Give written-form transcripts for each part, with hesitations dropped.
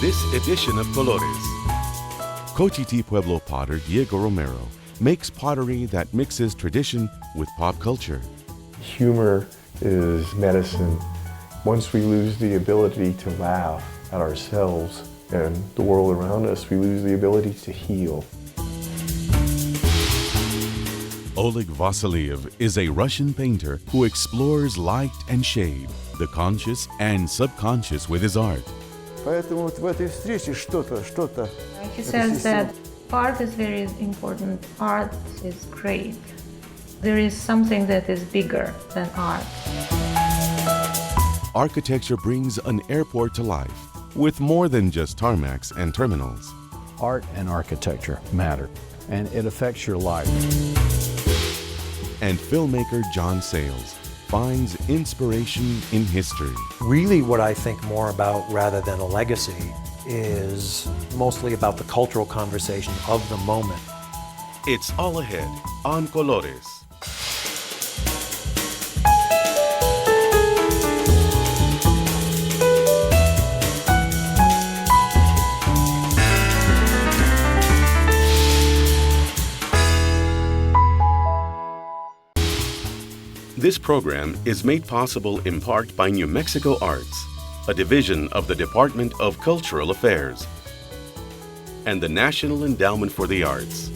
this edition of Colores. Cochiti Pueblo potter Diego Romero makes pottery that mixes tradition with pop culture. Humor is medicine. Once we lose the ability to laugh at ourselves and the world around us, we lose the ability to heal. Oleg Vasiliev is a Russian painter who explores light and shade, the conscious and subconscious with his art. Поэтому вот в этой встрече что-то. He says that art is very important, art is great. There is something that is bigger than art. Architecture brings an airport to life with more than just tarmacs and terminals. Art and architecture matter, and it affects your life. And filmmaker John Sayles finds inspiration in history. Really what I think more about rather than a legacy is mostly about the cultural conversation of the moment. It's all ahead on Colores. This program is made possible in part by New Mexico Arts, a division of the Department of Cultural Affairs, and the National Endowment for the Arts.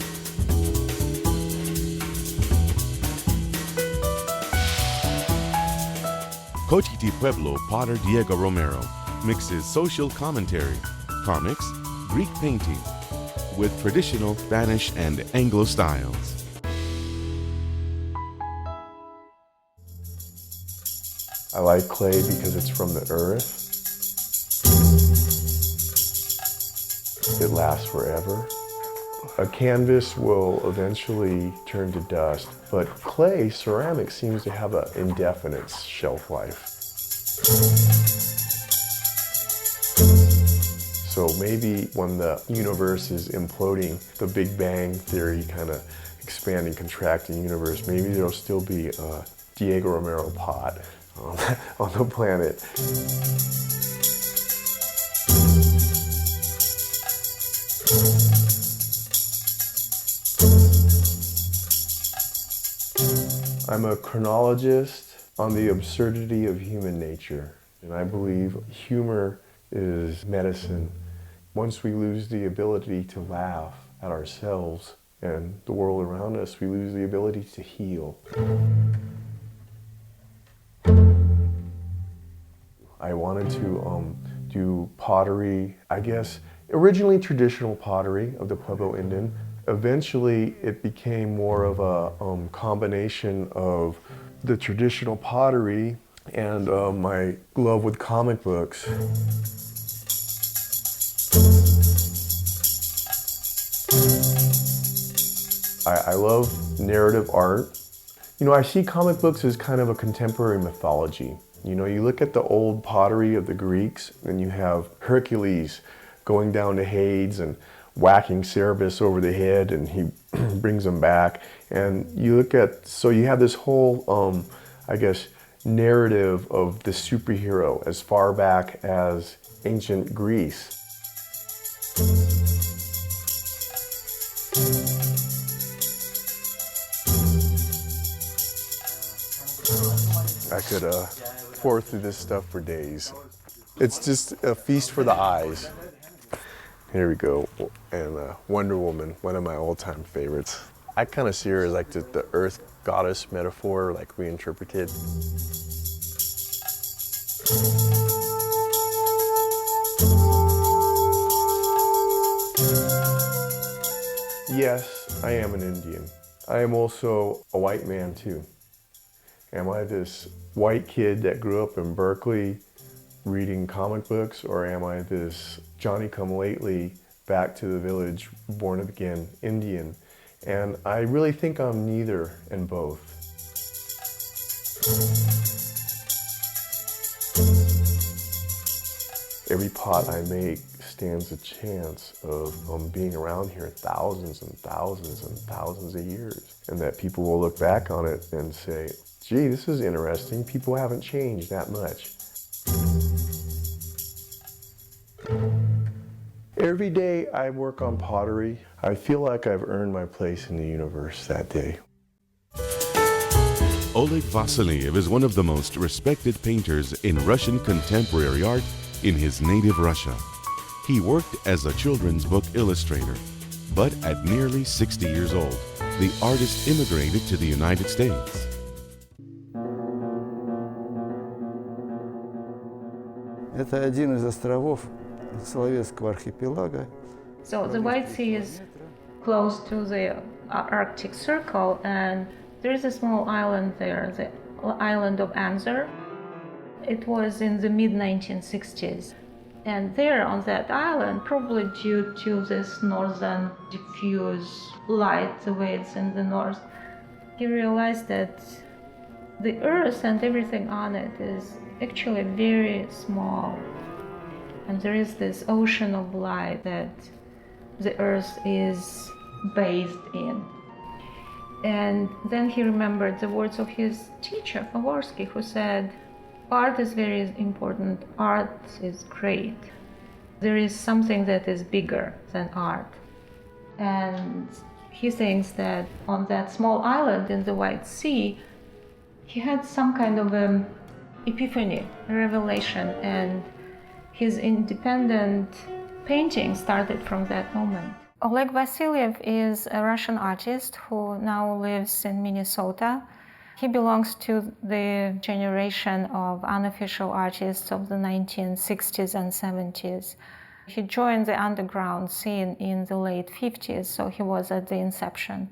Cochiti Pueblo potter Diego Romero mixes social commentary, comics, Greek painting, with traditional Spanish and Anglo styles. I like clay because it's from the earth. It lasts forever. A canvas will eventually turn to dust, but clay, ceramic, seems to have an indefinite shelf life. So maybe when the universe is imploding, the Big Bang Theory kind of expanding, contracting universe, maybe there'll still be a Diego Romero pot on the planet. I'm a chronologist on the absurdity of human nature, and I believe humor is medicine. Once we lose the ability to laugh at ourselves and the world around us, we lose the ability to heal. I wanted to do pottery, I guess, originally traditional pottery of the Pueblo Indian. Eventually, it became more of a combination of the traditional pottery and my love with comic books. I love narrative art. You know, I see comic books as kind of a contemporary mythology. You know, you look at the old pottery of the Greeks, and you have Hercules going down to Hades and whacking Cerberus over the head, and he brings him back. And you look at, so you have this whole, I guess, narrative of the superhero as far back as ancient Greece. I could pour through this stuff for days. It's just a feast for the eyes. Here we go, and Wonder Woman, one of my all-time favorites. I kind of see her as like the earth goddess metaphor, like we interpret it. Yes, I am an Indian. I am also a white man too. Am I this white kid that grew up in Berkeley reading comic books, or am I this Johnny-come-lately, back to the village, born again Indian? And I really think I'm neither and both. Every pot I make stands a chance of being around here thousands and thousands and thousands of years, and that people will look back on it and say, gee, this is interesting. People haven't changed that much. Every day I work on pottery, I feel like I've earned my place in the universe that day. Oleg Vasiliev is one of the most respected painters in Russian contemporary art in his native Russia. He worked as a children's book illustrator, but at nearly 60 years old, the artist immigrated to the United States. Это один из островов Соловецкого архипелага. So the White Sea is close to the Arctic Circle, and there is a small island there, the island of Anzor. It was in the mid-1960s. And there on that island, probably due to this northern diffuse light, the way it's in the north, he realized that the Earth and everything on it is actually very small. And there is this ocean of light that the Earth is bathed in. And then he remembered the words of his teacher, Favorsky, who said, "Art is very important, art is great. There is something that is bigger than art." And he thinks that on that small island in the White Sea, he had some kind of an epiphany, a revelation, and his independent painting started from that moment. Oleg Vasiliev is a Russian artist who now lives in Minnesota. He belongs to the generation of unofficial artists of the 1960s and 70s. He joined the underground scene in the late 50s, so he was at the inception.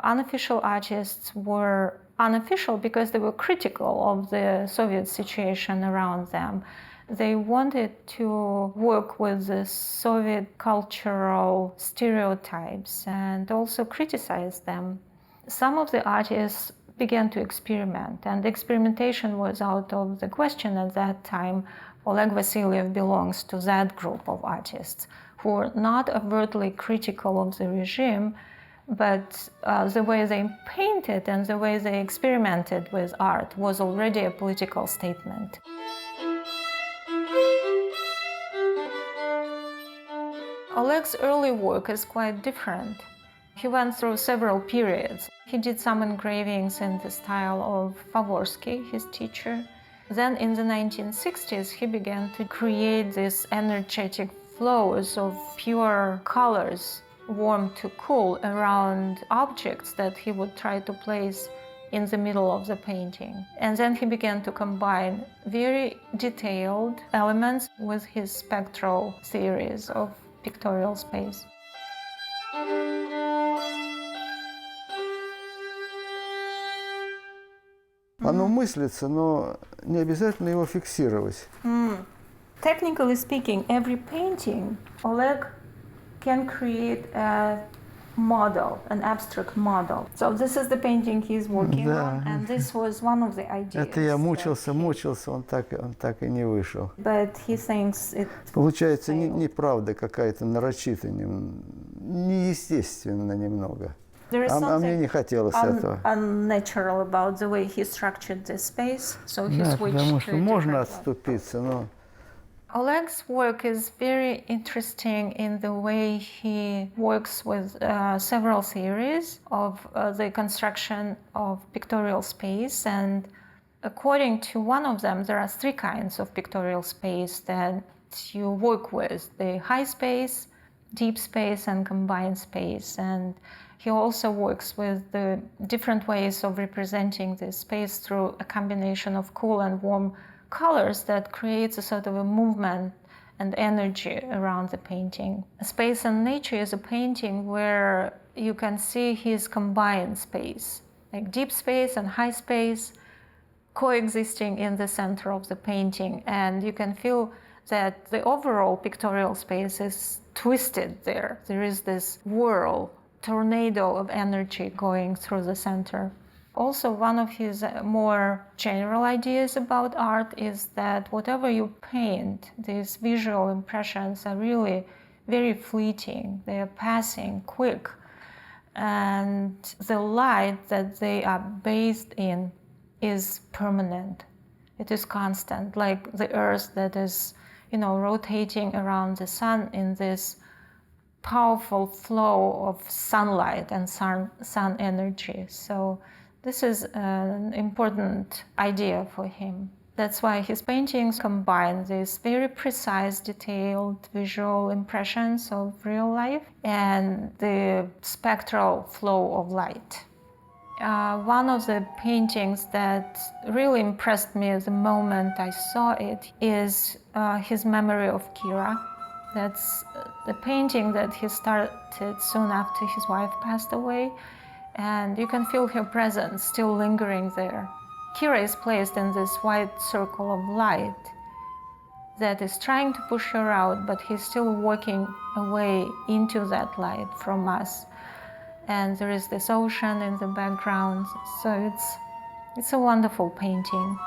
Unofficial artists were unofficial because they were critical of the Soviet situation around them. They wanted to work with the Soviet cultural stereotypes and also criticize them. Some of the artists began to experiment, and experimentation was out of the question at that time. Oleg Vasiliev belongs to that group of artists who were not overtly critical of the regime, but the way they painted and the way they experimented with art was already a political statement. Oleg's early work is quite different. He went through several periods. He did some engravings in the style of Favorsky, his teacher. Then in the 1960s, he began to create these energetic flows of pure colors, warm to cool, around objects that he would try to place in the middle of the painting. And then he began to combine very detailed elements with his spectral theories of pictorial space. Оно мыслится, но не обязательно его фиксировать. Technically speaking, every painting, Oleg can create a model, an abstract model. So this is the painting he's working on, and this was one of the ideas. Это я мучился, он так и не вышел. But he thinks it Получается неправда какая-то нарочитая, неестественно немного. there is А мне не something хотелось этого. unnatural about the way he structured this space, so he Да, switched потому to что a можно different one. отступиться, но Oleg's work is very interesting in the way he works with several theories of the construction of pictorial space, and according to one of them, there are three kinds of pictorial space that you work with: the high space, deep space, and combined space. And he also works with the different ways of representing this space through a combination of cool and warm colors that creates a sort of a movement and energy around the painting. Space and Nature is a painting where you can see his combined space, like deep space and high space coexisting in the center of the painting, and you can feel that the overall pictorial space is twisted there. There is this whirl, tornado of energy going through the center. Also, one of his more general ideas about art is that whatever you paint, these visual impressions are really very fleeting. They are passing quick. And the light that they are bathed in is permanent. It is constant, like the earth that is rotating around the sun in this powerful flow of sunlight and sun energy. So this is an important idea for him. That's why his paintings combine these very precise, detailed visual impressions of real life and the spectral flow of light. One of the paintings that really impressed me the moment I saw it is his Memory of Kira. That's the painting that he started soon after his wife passed away, and you can feel her presence still lingering there. Kira is placed in this white circle of light that is trying to push her out, but he's still walking away into that light from us. And there is this ocean in the background, so it's a wonderful painting.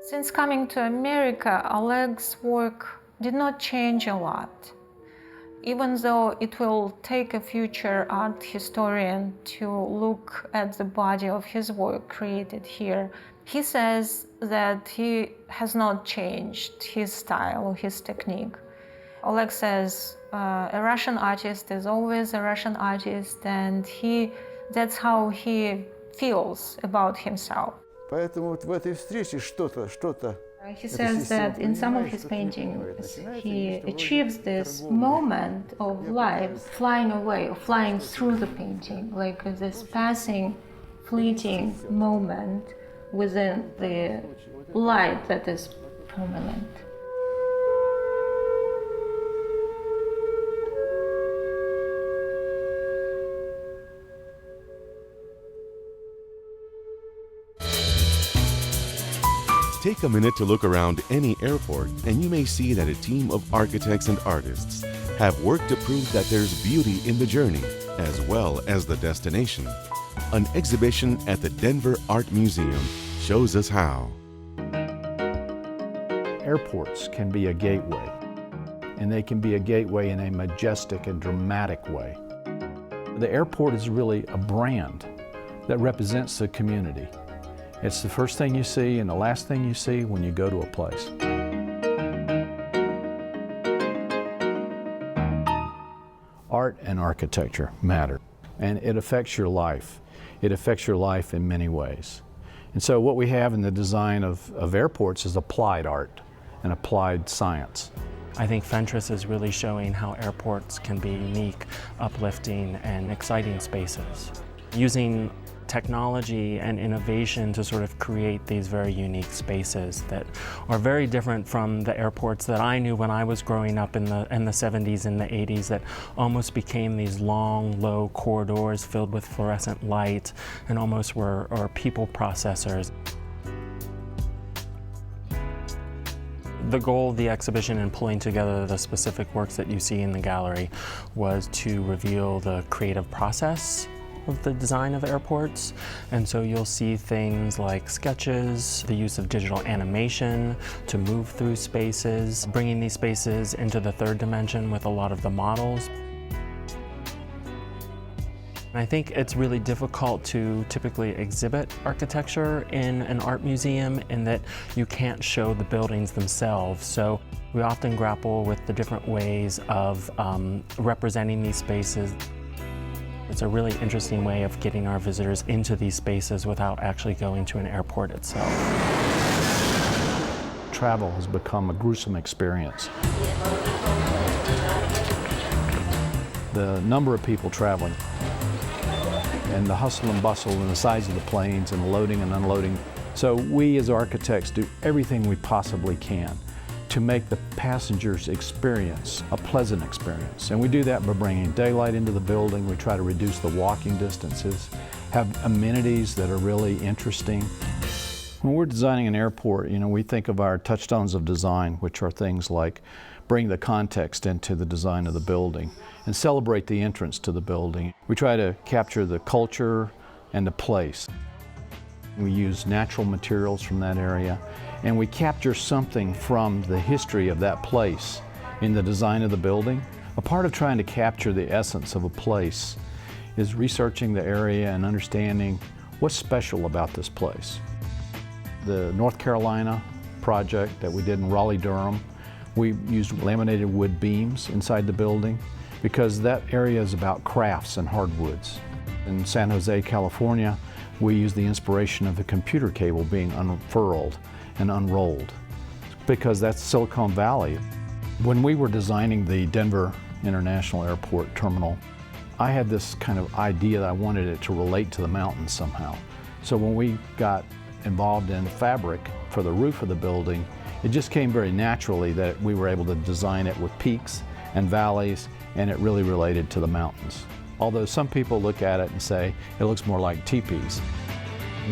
Since coming to America, Oleg's work did not change a lot. Even though it will take a future art historian to look at the body of his work created here, he says that he has not changed his style or his technique. Oleg says a Russian artist is always a Russian artist, and that's how he feels about himself. Поэтому вот в этой встрече что-то. He says that in some of his paintings he achieves this moment of life flying away, or flying through the painting, like this passing, fleeting moment within the light that is permanent. Take a minute to look around any airport and you may see that a team of architects and artists have worked to prove that there's beauty in the journey as well as the destination. An exhibition at the Denver Art Museum shows us how. Airports can be a gateway, and they can be a gateway in a majestic and dramatic way. The airport is really a brand that represents the community. It's the first thing you see and the last thing you see when you go to a place. Art and architecture matter, and it affects your life. It affects your life in many ways. And so what we have in the design of airports is applied art and applied science. I think Fentress is really showing how airports can be unique, uplifting, and exciting spaces. Using technology and innovation to sort of create these very unique spaces that are very different from the airports that I knew when I was growing up in the 70s and the 80s, that almost became these long, low corridors filled with fluorescent light and almost were people processors. The goal of the exhibition in pulling together the specific works that you see in the gallery was to reveal the creative process of the design of airports. And so you'll see things like sketches, the use of digital animation to move through spaces, bringing these spaces into the third dimension with a lot of the models. I think it's really difficult to typically exhibit architecture in an art museum in that you can't show the buildings themselves. So we often grapple with the different ways of representing these spaces. It's a really interesting way of getting our visitors into these spaces without actually going to an airport itself. Travel has become a gruesome experience. The number of people traveling and the hustle and bustle and the size of the planes and the loading and unloading. So we as architects do everything we possibly can to make the passenger's experience a pleasant experience. And we do that by bringing daylight into the building. We try to reduce the walking distances, have amenities that are really interesting. When we're designing an airport, we think of our touchstones of design, which are things like bring the context into the design of the building and celebrate the entrance to the building. We try to capture the culture and the place. We use natural materials from that area, and we capture something from the history of that place in the design of the building. A part of trying to capture the essence of a place is researching the area and understanding what's special about this place. the North Carolina project that we did in Raleigh-Durham, we used laminated wood beams inside the building because that area is about crafts and hardwoods. In San Jose, California, we used the inspiration of the computer cable being unfurled and unrolled because that's Silicon Valley. When we were designing the Denver International Airport terminal, I had this kind of idea that I wanted it to relate to the mountains somehow. So when we got involved in fabric for the roof of the building, it just came very naturally that we were able to design it with peaks and valleys, and it really related to the mountains. Although some people look at it and say it looks more like teepees.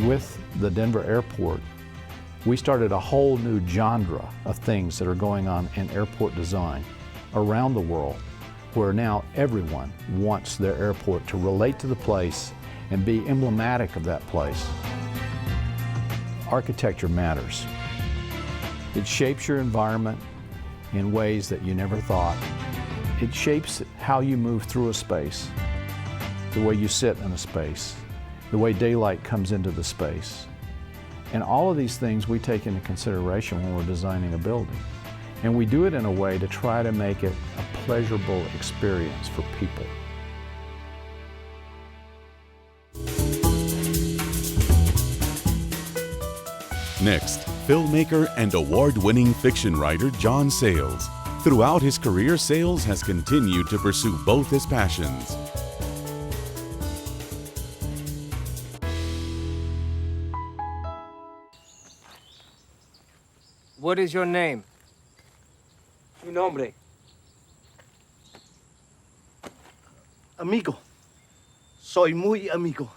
With the Denver airport, we started a whole new genre of things that are going on in airport design around the world, where now everyone wants their airport to relate to the place and be emblematic of that place. Architecture matters. It shapes your environment in ways that you never thought. It shapes how you move through a space, the way you sit in a space, the way daylight comes into the space. And all of these things we take into consideration when we're designing a building. And we do it in a way to try to make it a pleasurable experience for people. Next, filmmaker and award-winning fiction writer John Sayles. Throughout his career, Sayles has continued to pursue both his passions. What is your name? Mi nombre. Amigo. Soy muy amigo.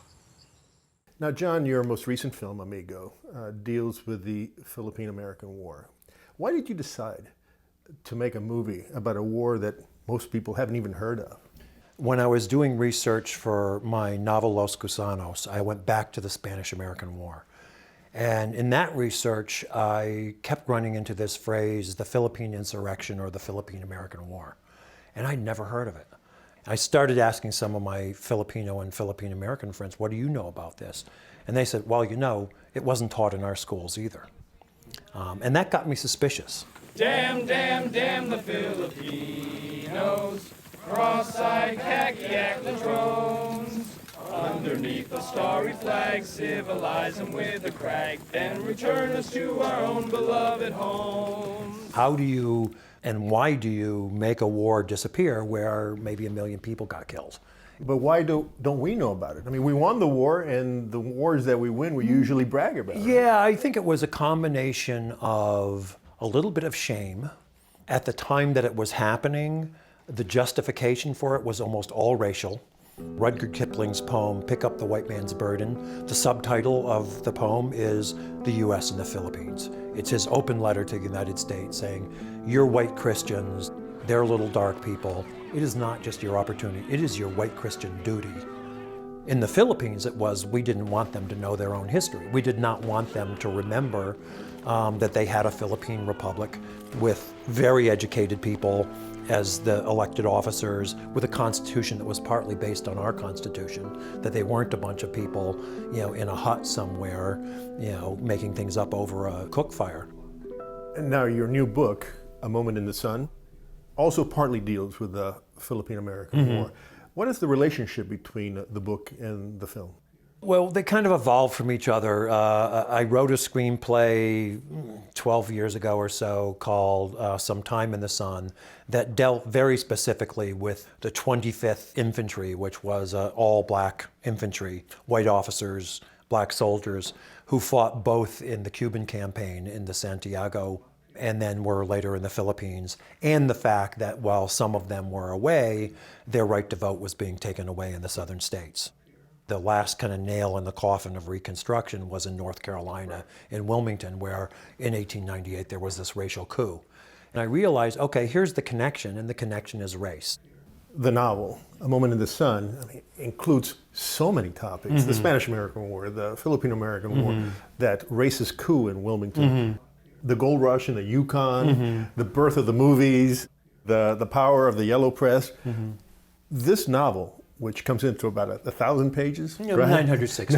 Now, John, your most recent film, Amigo, deals with the Philippine-American War. Why did you decide to make a movie about a war that most people haven't even heard of? When I was doing research for my novel Los Gusanos, I went back to the Spanish-American War. And in that research, I kept running into this phrase, the Philippine Insurrection or the Philippine-American War. And I'd never heard of it. I started asking some of my Filipino and Philippine-American friends, what do you know about this? And they said, well, you know, it wasn't taught in our schools either. And that got me suspicious. Damn, damn, damn the Filipinos, cross-eyed khaki drones. Underneath a starry flag, civilize them with a crack, and return us to our own beloved homes. How do you and why do you make a war disappear where maybe 1 million people got killed? But why don't we know about it? I mean, we won the war, and the wars that we win, we usually brag about. Yeah, I think it was a combination of a little bit of shame. At the time that it was happening, the justification for it was almost all racial. Rudyard Kipling's poem, Pick Up the White Man's Burden, the subtitle of the poem is The U.S. and the Philippines. It's his open letter to the United States saying, you're white Christians, they're little dark people. It is not just your opportunity, it is your white Christian duty. In the Philippines, it was, we didn't want them to know their own history. We did not want them to remember that they had a Philippine republic with very educated people as the elected officers, with a constitution that was partly based on our constitution, that they weren't a bunch of people, in a hut somewhere, making things up over a cook fire. And now your new book, A Moment in the Sun, also partly deals with the Philippine-American War. What is the relationship between the book and the film? Well, they kind of evolved from each other. I wrote a screenplay 12 years ago or so called Some Time in the Sun that dealt very specifically with the 25th Infantry, which was all black infantry, white officers, black soldiers, who fought both in the Cuban campaign in the Santiago and then were later in the Philippines, and the fact that while some of them were away, their right to vote was being taken away in the southern states. The last kind of nail in the coffin of Reconstruction was in North Carolina, in Wilmington, where in 1898 there was this racial coup. And I realized, okay, here's the connection, and the connection is race. The novel, A Moment in the Sun, includes so many topics. The Spanish-American War, the Philippine-American War, that racist coup in Wilmington, the gold rush in the Yukon, the birth of the movies, the power of the yellow press. This novel which comes into about 1,000 pages. Yeah, 960.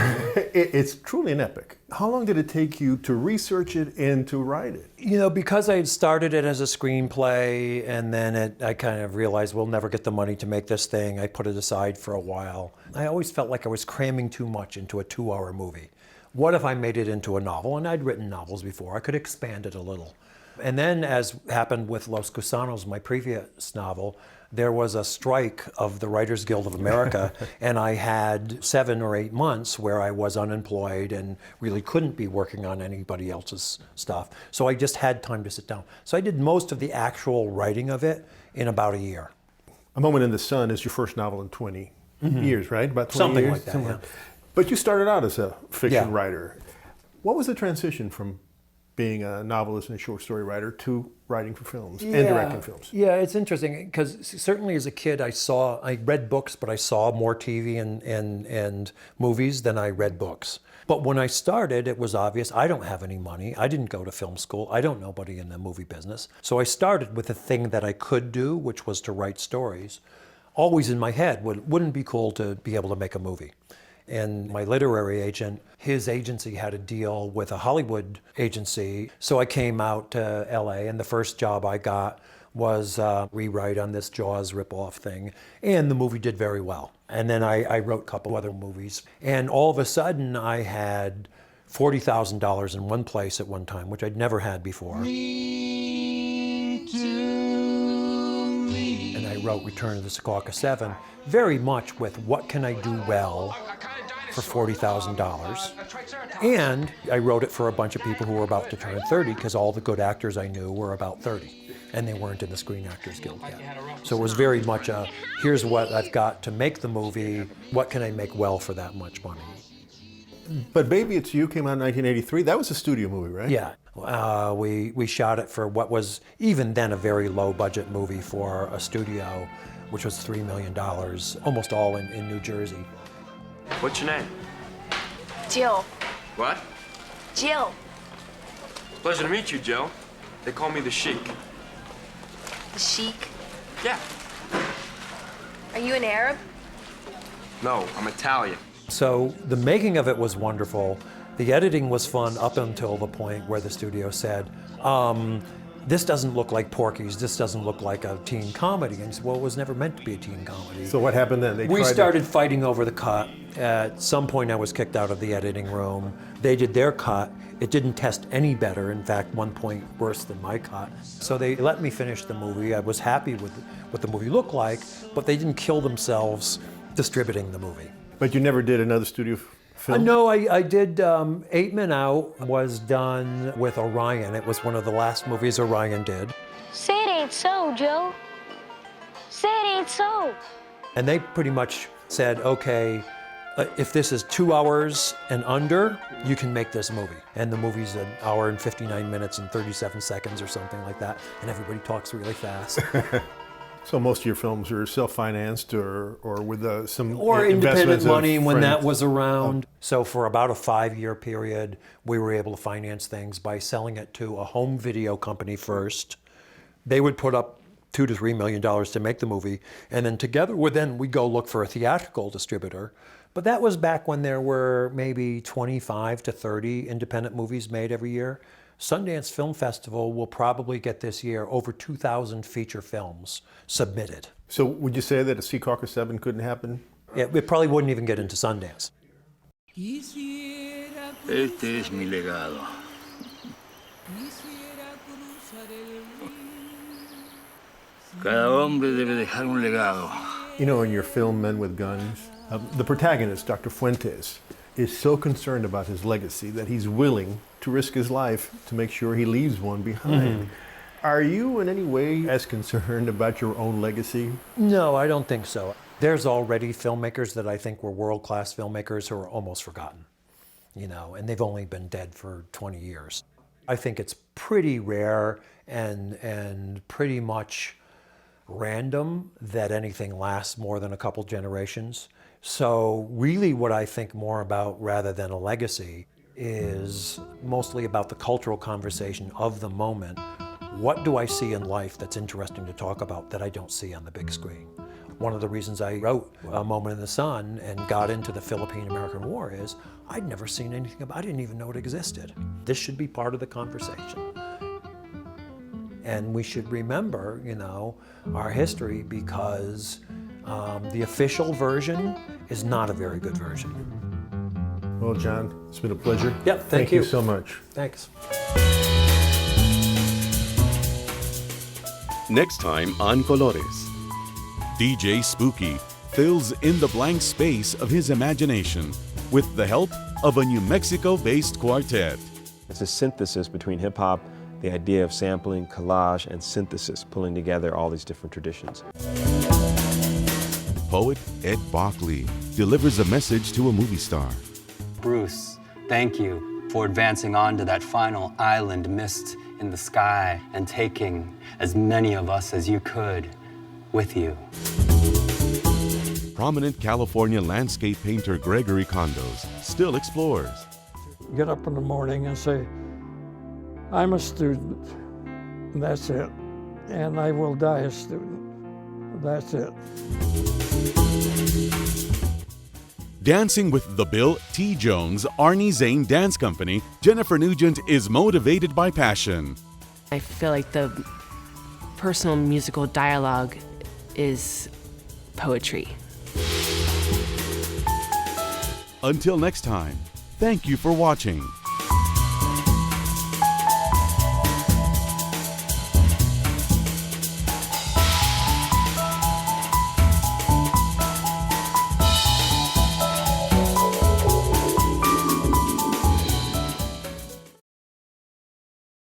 It's truly an epic. How long did it take you to research it and to write it? You know, because I had started it as a screenplay and then I kind of realized we'll never get the money to make this thing. I put it aside for a while. I always felt like I was cramming too much into a 2-hour movie. What if I made it into a novel? And I'd written novels before. I could expand it a little. And then, as happened with Los Gusanos, my previous novel, there was a strike of the Writers Guild of America, and I had 7 or 8 months where I was unemployed and really couldn't be working on anybody else's stuff. So I just had time to sit down. So I did most of the actual writing of it in about a year. A Moment in the Sun is your first novel in 20 years, right? About 20 Something years? like that, yeah. But you started out as a fiction Yeah. writer. What was the transition from being a novelist and a short story writer to writing for films and directing films? Yeah, it's interesting because certainly as a kid I read books, but I saw more TV and movies than I read books. But when I started, it was obvious I don't have any money. I didn't go to film school. I don't know anybody in the movie business. So I started with the thing that I could do, which was to write stories. Always in my head, wouldn't it be cool to be able to make a movie? And my literary agent, his agency had a deal with a Hollywood agency. So I came out to LA, and the first job I got was rewrite on this Jaws ripoff thing. And the movie did very well. And then I wrote a couple other movies. And all of a sudden, I had $40,000 in one place at one time, which I'd never had before. And I wrote Return of the Secaucus 7 very much with what can I do well for $40,000. And I wrote it for a bunch of people who were about to turn 30 because all the good actors I knew were about 30 and they weren't in the Screen Actors Guild yet. So it was very much a, here's what I've got to make the movie, what can I make well for that much money? But Baby It's You came out in 1983. That was a studio movie, right? Yeah. We shot it for what was even then a very low budget movie for a studio, which was $3 million, almost all in New Jersey. What's your name? Jill. What? Jill. Pleasure to meet you, Joe. They call me the Sheik. The Sheik? Yeah. Are you an Arab? No, I'm Italian. So the making of it was wonderful. The editing was fun up until the point where the studio said, this doesn't look like Porky's, this doesn't look like a teen comedy. And he said, well, it was never meant to be a teen comedy. So what happened then? We started fighting over the cut. At some point I was kicked out of the editing room. They did their cut. It didn't test any better. In fact, one point worse than my cut. So they let me finish the movie. I was happy with what the movie looked like, but they didn't kill themselves distributing the movie. But you never did another studio film? No, I did. 8 Men Out was done with Orion. It was one of the last movies Orion did. Say it ain't so, Joe. Say it ain't so. And they pretty much said, okay, if this is 2 hours and under, you can make this movie. And the movie's 1 hour and 59 minutes and 37 seconds or something like that. And everybody talks really fast. So most of your films are self-financed or with some or independent money when friends. that was around. So for about a 5-year period, we were able to finance things by selling it to a home video company first. They would put up $2 to $3 million to make the movie, and then together with them, we go look for a theatrical distributor. But that was back when there were maybe 25 to 30 independent movies made every year. Sundance Film Festival will probably get this year over 2,000 feature films submitted. So would you say that a Secaucus 7 couldn't happen? Yeah, it probably wouldn't even get into Sundance. Este es mi legado. Cada hombre debe dejar un legado. You know, in your film Men with Guns, the protagonist, Dr. Fuentes, is so concerned about his legacy that he's willing to risk his life to make sure he leaves one behind. Mm-hmm. Are you in any way as concerned about your own legacy? No, I don't think so. There's already filmmakers that I think were world-class filmmakers who are almost forgotten, you know, and they've only been dead for 20 years. I think it's pretty rare and pretty much random that anything lasts more than a couple generations. So really what I think more about rather than a legacy is mostly about the cultural conversation of the moment. What do I see in life that's interesting to talk about that I don't see on the big screen? One of the reasons I wrote A Moment in the Sun and got into the Philippine-American War is I'd never seen anything about it. I didn't even know it existed. This should be part of the conversation. And we should remember, you know, our history, because the official version is not a very good version. Well, John, it's been a pleasure. Yep, thank you so much. Thanks. Next time on Colores. DJ Spooky fills in the blank space of his imagination with the help of a New Mexico-based quartet. It's a synthesis between hip-hop, the idea of sampling, collage, and synthesis, pulling together all these different traditions. Poet Ed Bockley delivers a message to a movie star. Bruce, thank you for advancing on to that final island mist in the sky and taking as many of us as you could with you. Prominent California landscape painter Gregory Condos still explores. Get up in the morning and say, I'm a student, that's it. And I will die a student, that's it. Dancing with the Bill T. Jones Arnie Zane Dance Company, Jennifer Nugent is motivated by passion. I feel like the personal musical dialogue is poetry. Until next time, thank you for watching.